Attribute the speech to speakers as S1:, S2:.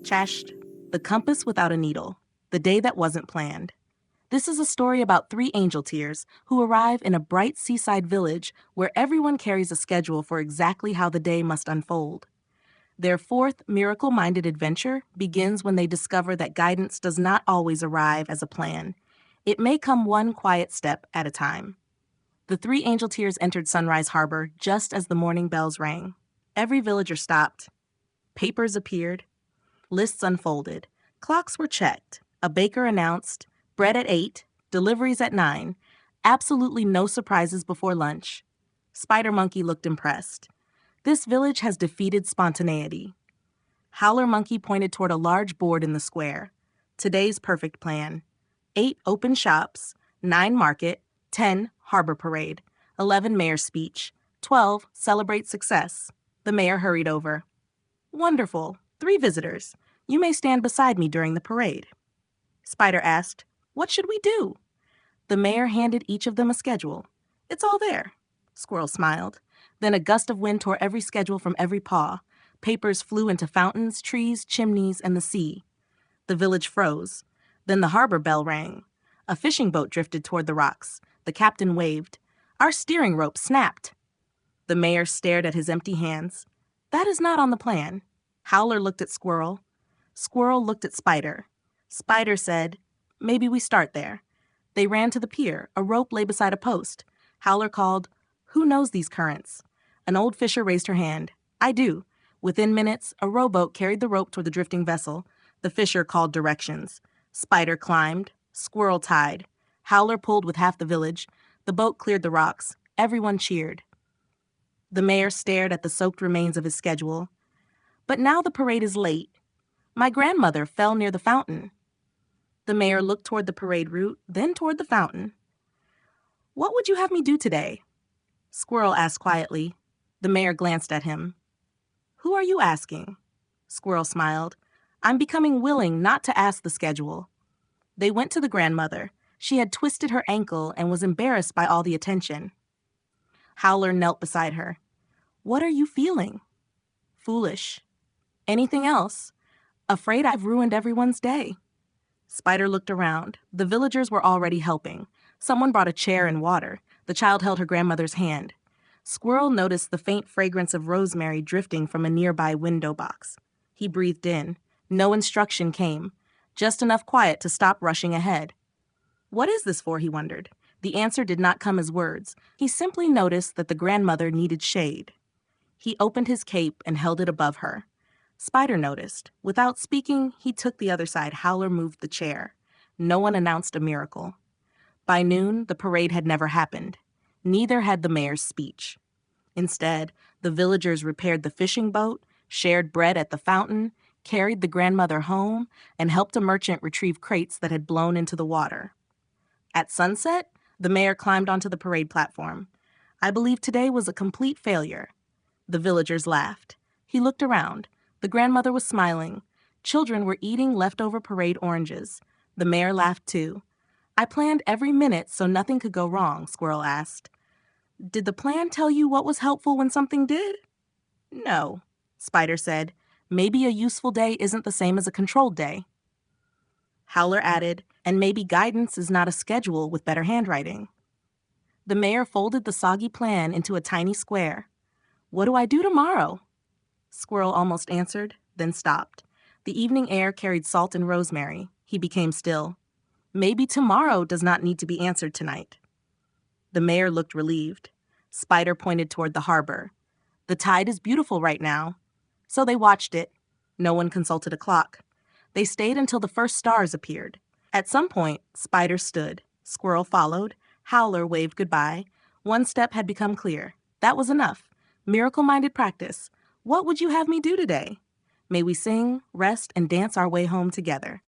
S1: Chashed, The Compass Without a Needle, The Day That Wasn't Planned. This is a story about three Angelteers who arrive in a bright seaside village where everyone carries a schedule for exactly how the day must unfold. Their fourth miracle-minded adventure begins when they discover that guidance does not always arrive as a plan. It may come one quiet step at a time. The three Angelteers entered Sunrise Harbor just as the morning bells rang. Every villager stopped. Papers appeared. Lists unfolded. Clocks were checked. A baker announced, bread at 8, deliveries at 9. Absolutely no surprises before lunch. Spider Monkey looked impressed. This village has defeated spontaneity. Howler Monkey pointed toward a large board in the square. Today's perfect plan. 8 open shops, 9 market, 10 harbor parade, 11 mayor's speech, 12 celebrate success. The mayor hurried over. Wonderful. 3 visitors. You may stand beside me during the parade. Spider asked, What should we do? The mayor handed each of them a schedule. It's all there. Squirrel smiled. Then a gust of wind tore every schedule from every paw. Papers flew into fountains, trees, chimneys, and the sea. The village froze. Then the harbor bell rang. A fishing boat drifted toward the rocks. The captain waved. Our steering rope snapped. The mayor stared at his empty hands. That is not on the plan. Howler looked at Squirrel. Squirrel looked at Spider. Spider said, Maybe we start there. They ran to the pier. A rope lay beside a post. Howler called, Who knows these currents? An old fisher raised her hand. I do. Within minutes, a rowboat carried the rope toward the drifting vessel. The fisher called directions. Spider climbed. Squirrel tied. Howler pulled with half the village. The boat cleared the rocks. Everyone cheered. The mayor stared at the soaked remains of his schedule. But now the parade is late. My grandmother fell near the fountain. The mayor looked toward the parade route, then toward the fountain. What would you have me do today? Squirrel asked quietly. The mayor glanced at him. Who are you asking? Squirrel smiled. I'm becoming willing not to ask the schedule. They went to the grandmother. She had twisted her ankle and was embarrassed by all the attention. Howler knelt beside her. What are you feeling? Foolish. Anything else? Afraid I've ruined everyone's day. Spider looked around. The villagers were already helping. Someone brought a chair and water. The child held her grandmother's hand. Squirrel noticed the faint fragrance of rosemary drifting from a nearby window box. He breathed in. No instruction came. Just enough quiet to stop rushing ahead. What is this for, he wondered. The answer did not come as words. He simply noticed that the grandmother needed shade. He opened his cape and held it above her. Spider noticed. Without speaking, he took the other side. Howler moved the chair. No one announced a miracle. By noon, the parade had never happened. Neither had the mayor's speech. Instead, the villagers repaired the fishing boat, shared bread at the fountain, carried the grandmother home, and helped a merchant retrieve crates that had blown into the water. At sunset, the mayor climbed onto the parade platform. I believe today was a complete failure. The villagers laughed. He looked around. The grandmother was smiling. Children were eating leftover parade oranges. The mayor laughed too. I planned every minute so nothing could go wrong, Squirrel asked. Did the plan tell you what was helpful when something did? No, Spider said. Maybe a useful day isn't the same as a controlled day. Howler added, and maybe guidance is not a schedule with better handwriting. The mayor folded the soggy plan into a tiny square. What do I do tomorrow? Squirrel almost answered, then stopped. The evening air carried salt and rosemary. He became still. Maybe tomorrow does not need to be answered tonight. The mayor looked relieved. Spider pointed toward the harbor. The tide is beautiful right now. So they watched it. No one consulted a clock. They stayed until the first stars appeared. At some point, Spider stood. Squirrel followed. Howler waved goodbye. One step had become clear. That was enough. Miracle-minded practice. What would you have me do today? May we sing, rest, and dance our way home together.